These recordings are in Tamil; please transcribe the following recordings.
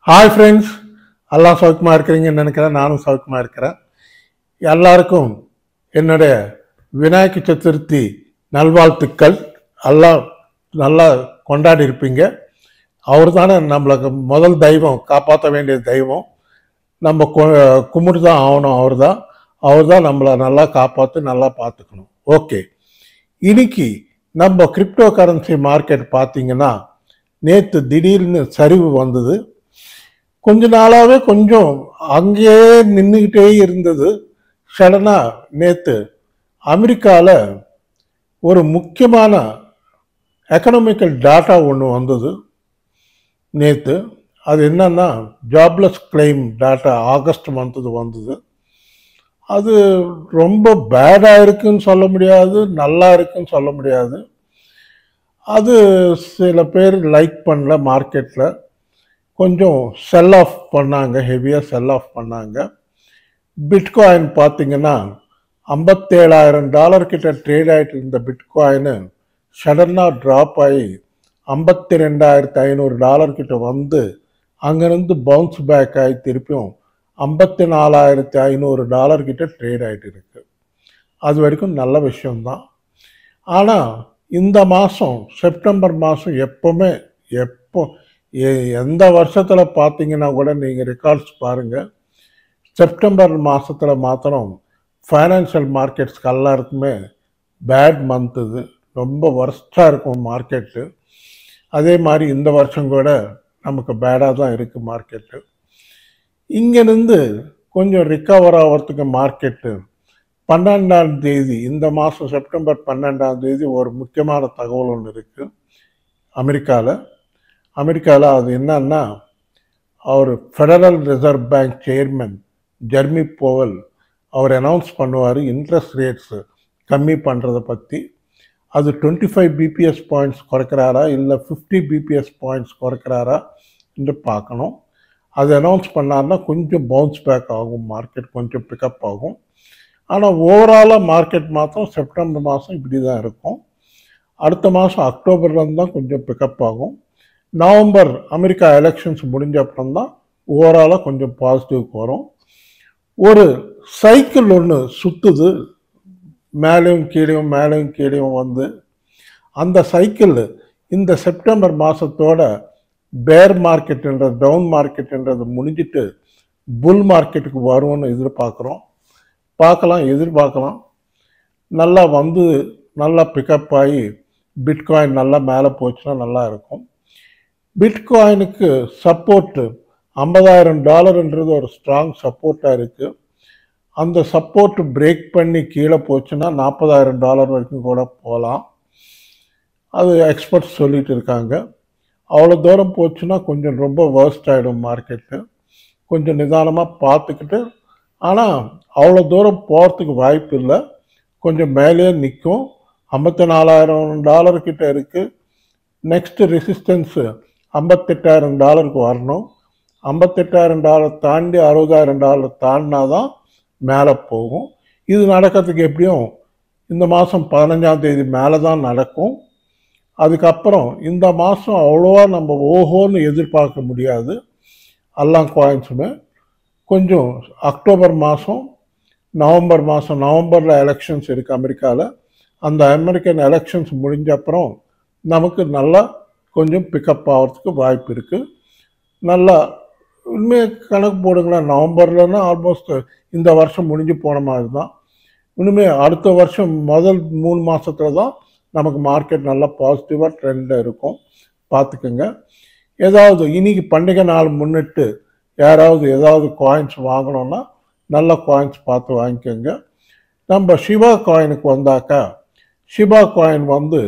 ஹாய் ஃப்ரெண்ட்ஸ், எல்லாம் சௌக்கியமாக இருக்கிறீங்கன்னு நினைக்கிறேன். நானும் சௌக்கியமாக இருக்கிறேன். எல்லாருக்கும் என்னுடைய விநாயக சதுர்த்தி நல்வாழ்த்துக்கள். எல்லாம் நல்லா கொண்டாடி இருப்பீங்க. அவர் தானே நம்மளுக்கு முதல் தெய்வம், காப்பாற்ற வேண்டிய தெய்வம். நம்ம கும்பிட்டு தான் ஆகணும். அவர் தான் நம்மளை நல்லா காப்பாற்றி நல்லா பார்த்துக்கணும். ஓகே, இன்னைக்கு நம்ம கிரிப்டோ கரன்சி மார்க்கெட் பார்த்தீங்கன்னா நேற்று திடீர்னு சரிவு வந்தது. கொஞ்ச நாளாகவே கொஞ்சம் அங்கேயே நின்றுக்கிட்டே இருந்தது. சடனாக நேற்று அமெரிக்காவில் ஒரு முக்கியமான எக்கனாமிக்கல் டேட்டா ஒன்று வந்தது நேற்று. அது என்னன்னா jobless claim data August month வந்தது. அது ரொம்ப பேடாக இருக்குன்னு சொல்ல முடியாது, நல்லா இருக்குன்னு சொல்ல முடியாது. அது சில பேர் லைக் பண்ணல. மார்க்கெட்டில் கொஞ்சம் செல் ஆஃப் பண்ணாங்க, ஹெவியாக செல் ஆஃப் பண்ணாங்க. பிட்காயின் பார்த்தீங்கன்னா $57,000 கிட்ட ட்ரேட் ஆகிட்டு இருந்த பிட்காயினு சடனாக ட்ராப் ஆகி $52,500 கிட்ட வந்து அங்கேருந்து பவுன்ஸ் பேக் ஆகி திருப்பியும் $54,500 கிட்ட ட்ரேட் ஆகிட்டு இருக்கு. அது வரைக்கும் நல்ல விஷயம்தான். ஆனால் இந்த மாதம் செப்டம்பர் மாதம் எந்த வருஷத்தில் பார்த்தீங்கன்னா கூட நீங்கள் ரெக்கார்ட்ஸ் பாருங்கள், செப்டம்பர் மாதத்தில் மாத்திரம் ஃபைனான்சியல் மார்க்கெட்ஸ்க்கு எல்லாருக்குமே பேட் மந்த். இது ரொம்ப வர்ஸ்டாக இருக்கும் மார்க்கெட்டு. அதே மாதிரி இந்த வருஷம் கூட நமக்கு பேடாக தான் இருக்குது மார்க்கெட்டு. இங்கேருந்து கொஞ்சம் ரிக்கவர் ஆகிறதுக்கு மார்க்கெட்டு 12ஆம் தேதி, இந்த மாதம் செப்டம்பர் 12ஆம் தேதி ஒரு முக்கியமான தகவல் ஒன்று இருக்குது அமெரிக்காவில். அது என்னன்னா, அவர் federal reserve bank chairman Jeremy Powell அவர் அனௌன்ஸ் பண்ணுவார் இன்ட்ரெஸ்ட் ரேட்ஸு கம்மி பண்ணுறதை பற்றி. அது 25 பிபிஎஸ் பாயிண்ட்ஸ் குறைக்கிறாரா இல்லை 50 பிபிஎஸ் பாயிண்ட்ஸ் குறைக்கிறாரா என்று பார்க்கணும். அது அனௌன்ஸ் பண்ணார்னா கொஞ்சம் பவுன்ஸ் பேக் ஆகும், மார்க்கெட் கொஞ்சம் பிக்கப் ஆகும். ஆனால் ஓவராலாக மார்க்கெட் மாதம் செப்டம்பர் மாதம் இப்படி தான் இருக்கும். அடுத்த மாதம் அக்டோபர்லேருந்து தான் கொஞ்சம் பிக்கப் ஆகும். நவம்பர் அமெரிக்கா எலெக்ஷன்ஸ் முடிஞ்ச அப்புறம் தான் ஓவராலாக கொஞ்சம் பாசிட்டிவ்க்கு வரும். ஒரு சைக்கிள் ஒன்று சுற்றுது, மேலேயும் கீழேயும் வந்து அந்த சைக்கிள் இந்த செப்டம்பர் மாதத்தோட பேர் மார்க்கெட்டுன்றது, டவுன் மார்க்கெட்டுன்றது முடிஞ்சிட்டு புல் மார்க்கெட்டுக்கு வரும்னு எதிர்பார்க்கலாம். நல்லா வந்து நல்லா பிக்கப் ஆகி பிட்காயின் நல்லா மேலே போச்சுன்னா நல்லா இருக்கும். பிட்காயினுக்கு சப்போர்ட்டு $50,000 ஒரு ஸ்ட்ராங் சப்போர்ட்டாக இருக்குது. அந்த சப்போர்ட்டு பிரேக் பண்ணி கீழே போச்சுன்னா $40,000 வரைக்கும் கூட போகலாம். அது எக்ஸ்பர்ட்ஸ் சொல்லிட்டு இருக்காங்க. அவ்வளோ தூரம் போச்சுன்னா கொஞ்சம் ரொம்ப வேர்ஸ்ட் ஆகிடும் மார்க்கெட்டு. கொஞ்சம் நிதானமாக பார்த்துக்கிட்டு, ஆனால் அவ்வளோ தூரம் போகிறதுக்கு வாய்ப்பு இல்லை. கொஞ்சம் மேலேயே நிற்கும். $54,000 கிட்ட இருக்குது. நெக்ஸ்ட்டு ரெசிஸ்டன்ஸு $58,000 வரணும். $58,000 தாண்டி $60,000 தாண்டினா தான் மேலே போகும். இது நடக்கிறதுக்கு எப்படியும் இந்த மாதம் 15ஆம் தேதி மேலே தான் நடக்கும். அதுக்கப்புறம் இந்த மாதம் அவ்வளோவா நம்ம ஓஹோன்னு எதிர்பார்க்க முடியாது. எல்லா காயின்ஸுமே கொஞ்சம் அக்டோபர் மாதம், நவம்பரில் எலெக்ஷன்ஸ் இருக்குது அமெரிக்காவில். அந்த அமெரிக்கன் எலெக்ஷன்ஸ் முடிஞ்ச அப்புறம் நமக்கு நல்லா கொஞ்சம் பிக்கப் ஆகிறதுக்கு வாய்ப்பு இருக்குது. நல்லா உண்மையாக கணக்கு போடுங்களேன், நவம்பர்லன்னா ஆல்மோஸ்ட் இந்த வருஷம் முடிஞ்சு போன மாதிரி தான். இனிமேல் அடுத்த வருஷம் முதல் 3 மாதத்தில் தான் நமக்கு மார்க்கெட் நல்லா பாசிட்டிவாக ட்ரெண்டில் இருக்கும். பார்த்துக்குங்க. ஏதாவது இன்னைக்கு பண்டிகை நாள் முன்னிட்டு யாராவது ஏதாவது காயின்ஸ் வாங்கணுன்னா நல்ல காயின்ஸ் பார்த்து வாங்கிக்கோங்க. நம்ம ஷிபா காயினுக்கு வந்தாக்கா, ஷிபா காயின் வந்து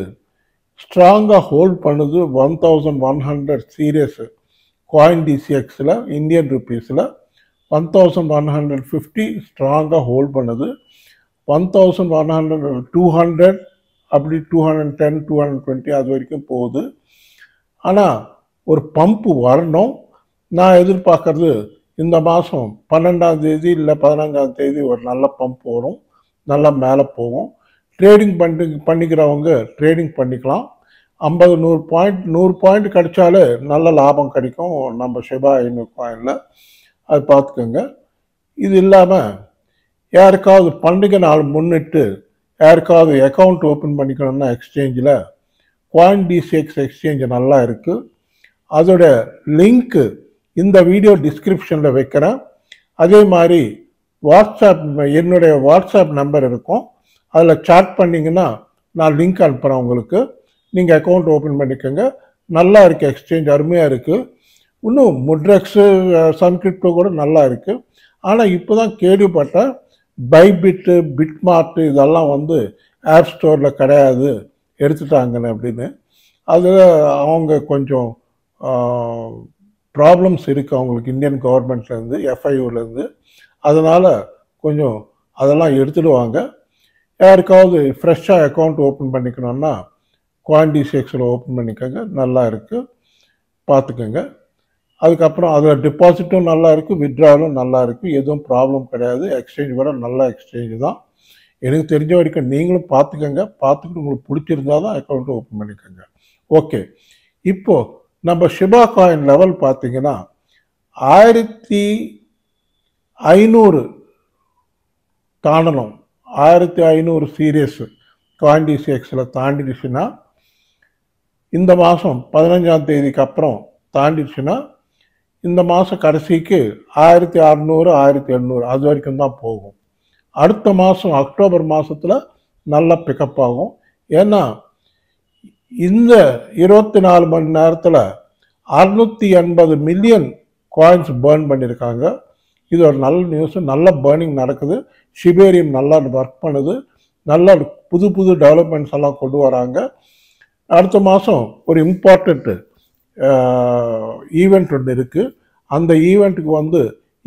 ஸ்ட்ராங்காக ஹோல்ட் பண்ணுது. 1100 சீரியஸ் காயின் டிசிஎக்ஸில் இந்தியன் ருப்பீஸில் 1150 ஸ்ட்ராங்காக ஹோல்ட் பண்ணுது. 1100, 200 அப்படி 210, 220 அது வரைக்கும் போகுது. ஆனால் ஒரு பம்பு வரணும். நான் எதிர்பார்க்கறது இந்த மாதம் 12ஆம் தேதி இல்லை 15ஆம் தேதி ஒரு நல்ல பம்ப் வரும், நல்லா மேலே போகும். ட்ரேடிங் பண்ணிக்கிறவங்க ட்ரேடிங் பண்ணிக்கலாம். 50 100 பாயிண்ட் கிடைச்சாலே நல்ல லாபம் கிடைக்கும் நம்ம ஷிபா இனு காயினில். அது பார்த்துக்கோங்க. இது இல்லாமல் யாருக்காவது பண்டிகை நாள் முன்னிட்டு யாருக்காவது அக்கௌண்ட் ஓப்பன் பண்ணிக்கணும்னா எக்ஸ்சேஞ்சில் CoinDCX எக்ஸ்சேஞ்ச் நல்லா இருக்குது. அதோட லிங்க்கு இந்த வீடியோ டிஸ்கிரிப்ஷனில் வைக்கிறேன். அதே மாதிரி என்னுடைய வாட்ஸ்அப் நம்பர் இருக்கும். அதில் சாட் பண்ணிங்கன்னா நான் லிங்க் அனுப்புகிறேன் உங்களுக்கு. நீங்கள் அக்கௌண்ட் ஓப்பன் பண்ணிக்கோங்க. நல்லா இருக்குது, எக்ஸ்சேஞ்ச் அருமையாக இருக்குது. இன்னும் முட்ரெக்ஸு சன் கிரிப்டோ கூட நல்லா இருக்குது. ஆனால் இப்போ தான் கேள்விப்பட்டேன் பைபிட்டு பிட்மார்ட் இதெல்லாம் ஆப் ஸ்டோரில் கிடையாது, எடுத்துட்டாங்கன்னு அப்படின்னு. அதில் அவங்க கொஞ்சம் ப்ராப்ளம்ஸ் இருக்குது அவங்களுக்கு இந்தியன் கவர்மெண்ட்லேருந்து FIOலேருந்து. அதனால் கொஞ்சம் அதெல்லாம் எடுத்துடுவாங்க. யாருக்காவது ஃப்ரெஷ்ஷாக அக்கௌண்ட் ஓப்பன் பண்ணிக்கணுன்னா CoinDCXல ஓப்பன் பண்ணிக்கோங்க. நல்லா இருக்குது, பார்த்துக்கோங்க. அதுக்கப்புறம் அதில் டிபாசிட்டும் நல்லா இருக்குது, வித்ட்ராலும் நல்லா இருக்குது. எதுவும் ப்ராப்ளம் கிடையாது. எக்ஸ்சேஞ்ச் கூட நல்ல எக்ஸ்சேஞ்சு தான். எனக்கு தெரிஞ்ச வரைக்கும் நீங்களும் பார்த்துக்கோங்க. பார்த்துக்கிட்டு உங்களுக்கு பிடிச்சிருந்தா தான் அக்கௌண்ட் ஓப்பன் பண்ணிக்கோங்க. ஓகே, இப்போது நம்ம ஷிபா காயின் லெவல் பார்த்தீங்கன்னா 1500 தாண்டணும். 1500 சீரியஸ் CoinDCXல தாண்டிடுச்சுன்னா, இந்த மாதம் 15ஆம் தேதிக்கு அப்புறம் தாண்டிடுச்சுன்னா, இந்த மாதம் கடைசிக்கு 1600 1700 அது வரைக்கும் தான் போகும். அடுத்த மாதம் அக்டோபர் மாதத்தில் நல்லா பிக்கப் ஆகும். ஏன்னா இந்த 24 மணி நேரத்தில் 680 மில்லியன் காயின்ஸ் பேர்ன் பண்ணியிருக்காங்க. இது ஒரு நல்ல நியூஸு. நல்ல பேர்னிங் நடக்குது. ஷிபேரியம் நல்லா ஒர்க் பண்ணுது. நல்ல புது புது டெவலப்மெண்ட்ஸ் எல்லாம் கொண்டு வராங்க. அடுத்த மாதம் ஒரு இம்பார்ட்டண்ட் ஈவெண்ட் ஒன்று இருக்குது. அந்த ஈவெண்ட்டுக்கு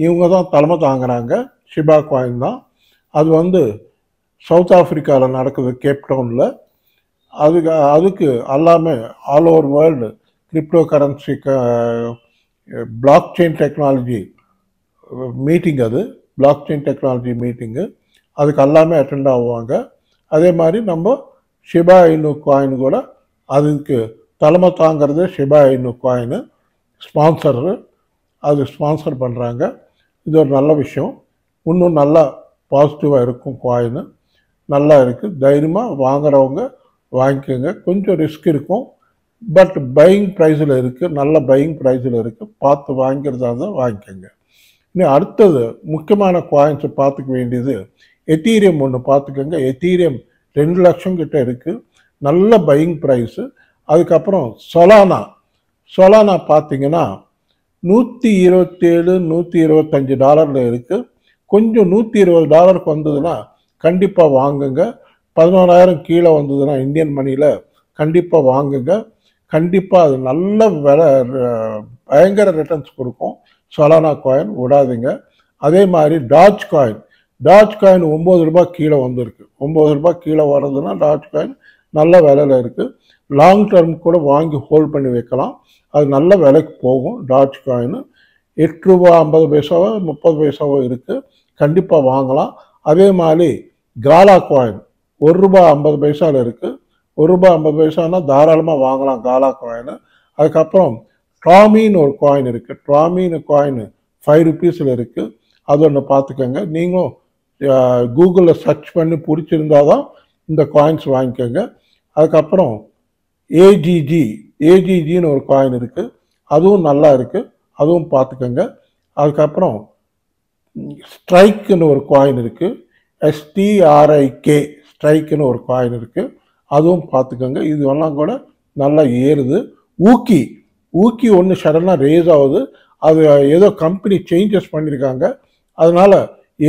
இவங்க தான் தலைமை தாங்குறாங்க. ஷிபா காயின் தான். அது சவுத் ஆஃப்ரிக்காவில் நடக்குது, கேப்டவுனில். அதுக்கு எல்லாமே all over world crypto currency block chain technology meeting, அது பிளாக் செயின் டெக்னாலஜி மீட்டிங்கு. அதுக்கு எல்லாமே அட்டெண்ட் ஆகுவாங்க. அதே மாதிரி நம்ம ஷிபா இனு காயின் கூட அதுக்கு தலைமை தாங்கிறது ஷிபா இனு காயின் ஸ்பான்சரு, அது ஸ்பான்சர் பண்ணுறாங்க. இது ஒரு நல்ல விஷயம். இன்னும் நல்லா பாசிட்டிவாக இருக்கும். காயின் நல்லா இருக்குது. தைரியமாக வாங்குறவங்க வாங்கிக்கோங்க. கொஞ்சம் ரிஸ்க் இருக்கும், பட் பையிங் ப்ரைஸில் இருக்குது. நல்ல பையிங் ப்ரைஸில் இருக்குது. பார்த்து வாங்கிறதா இருந்தால் வாங்கிக்கோங்க. இன்னும் அடுத்தது முக்கியமான காயின்ஸை பார்த்துக்க வேண்டியது எத்தீரியம் ஒன்று பார்த்துக்கோங்க. எத்தீரியம் 2 லட்சம் கிட்ட இருக்குது. நல்ல பையிங் ப்ரைஸு. அதுக்கப்புறம் சொலானா பார்த்தீங்கன்னா $127 $125 இருக்குது. கொஞ்சம் $120 வந்ததுன்னா கண்டிப்பாக வாங்குங்க. 11,000 கீழே வந்ததுன்னா இந்தியன் மணியில் கண்டிப்பாக வாங்குங்க. கண்டிப்பாக அது நல்ல பயங்கர ரிட்டர்ன்ஸ் கொடுக்கும். சொலானா காயின் விடாதீங்க. அதே மாதிரி டாஜ் காயின் 9 ரூபாய் கீழே வந்திருக்கு. 9 ரூபாய் கீழே வர்றதுன்னா டாஜ் காயின் நல்ல விலையில் இருக்குது. லாங் டர்ம் கூட வாங்கி ஹோல்ட் பண்ணி வைக்கலாம். அது நல்ல விலைக்கு போகும். டாஜ் காயின் 8 ரூபா 50 பைசாவோ 30 பைசாவோ இருக்குது. கண்டிப்பாக வாங்கலாம். அதே மாதிரி காலா காயின் 1 ரூபா 50 பைசாவில் இருக்குது. 1 ரூபா 50 பைசானா தாராளமாக வாங்கலாம் காலா காயின். அதுக்கப்புறம் ட்ராமின்னு ஒரு காயின் இருக்குது. ட்ராமின்னு காயின் 5 ருபீஸில் இருக்குது. அது ஒன்று பார்த்துக்கோங்க. நீங்களும் கூகுளில் சர்ச் பண்ணி பிடிச்சிருந்தால் தான் இந்த காயின்ஸ் வாங்கிக்கோங்க. அதுக்கப்புறம் ஏஜிஜின்னு ஒரு காயின் இருக்குது. அதுவும் நல்லா இருக்குது. அதுவும் பார்த்துக்கோங்க. அதுக்கப்புறம் ஸ்ட்ரைக்குன்னு ஒரு காயின் இருக்குது. STRIK ஸ்ட்ரைக்குன்னு ஒரு காயின் இருக்குது. அதுவும் பார்த்துக்கோங்க. இதுவெல்லாம் கூட நல்லா ஏறுது. ஊக்கி ஒன்று சடனாக ரேஸ் ஆகுது. அது ஏதோ கம்பெனி சேஞ்சஸ் பண்ணியிருக்காங்க, அதனால்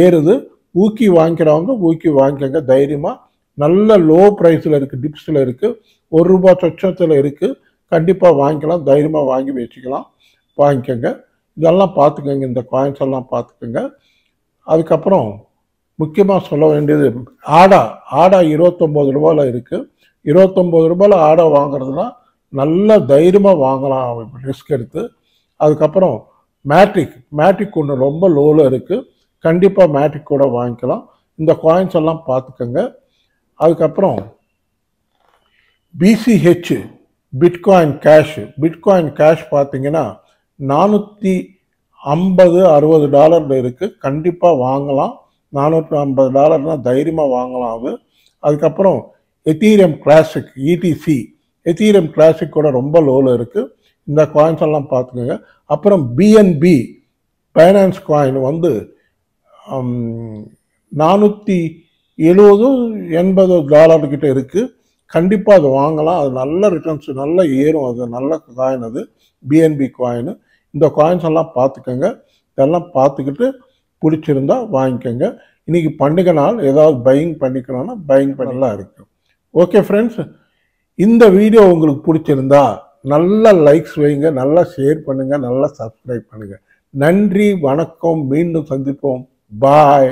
ஏறுது. ஊக்கி வாங்கிக்கிறவங்க ஊக்கி வாங்கிக்கோங்க தைரியமாக. நல்ல லோ ப்ரைஸில் இருக்குது, டிப்ஸில் இருக்குது, 1 ரூபா சொச்சத்தில் இருக்குது. கண்டிப்பாக வாங்கிக்கலாம். தைரியமாக வாங்கி வச்சுக்கலாம். வாங்கிக்கோங்க. இதெல்லாம் பார்த்துக்கோங்க. இந்த காயின்ஸ் எல்லாம் பார்த்துக்கோங்க. அதுக்கப்புறம் முக்கியமாக சொல்ல வேண்டியது ஆடா 29 ரூபாயில் இருக்குது. 29 ரூபாயில் ஆடா வாங்குறதுனா நல்ல தைரியமாக வாங்கலாம் ரிஸ்க் எடுத்து. அதுக்கப்புறம் மேட்ரிக் ஒன்று ரொம்ப லோவில் இருக்குது. கண்டிப்பாக மேட்ரிக் கூட வாங்கிக்கலாம். இந்த காயின்ஸ் எல்லாம் பார்த்துக்கோங்க. அதுக்கப்புறம் BCH பிட்காயின் கேஷ் பார்த்தீங்கன்னா $450-60 இருக்குது. கண்டிப்பாக வாங்கலாம். $450 தைரியமாக வாங்கலாம் அது. அதுக்கப்புறம் எத்தீரியம் கிளாசிக் எத்தீரியம் கிளாசிக் கூட ரொம்ப லோவில் இருக்குது. இந்த காயின்ஸ் எல்லாம் பார்த்துக்கோங்க. அப்புறம் பிஎன்பி பைனான்ஸ் காயின் வந்து $470-80 கிட்ட இருக்குது. கண்டிப்பாக அது வாங்கலாம். அது நல்ல ரிட்டர்ன்ஸ், நல்லா ஏறும். அது நல்ல காயின். அது பிஎன்பி காயின். இந்த காயின்ஸ் எல்லாம் பார்த்துக்கோங்க. இதெல்லாம் பார்த்துக்கிட்டு பிடிச்சிருந்தா வாங்கிக்கோங்க. இன்னைக்கு பண்டிகை நாள், ஏதாவது பையிங் பண்ணிக்கணும்னா பையிங் பண்ணலாம் இருக்கு. ஓகே ஃப்ரெண்ட்ஸ், இந்த வீடியோ உங்களுக்கு பிடிச்சிருந்தா நல்ல லைக்ஸ் வைங்க, நல்லா ஷேர் பண்ணுங்க, நல்லா சப்ஸ்கிரைப் பண்ணுங்க. நன்றி, வணக்கம், மீண்டும் சந்திப்போம். பாய்.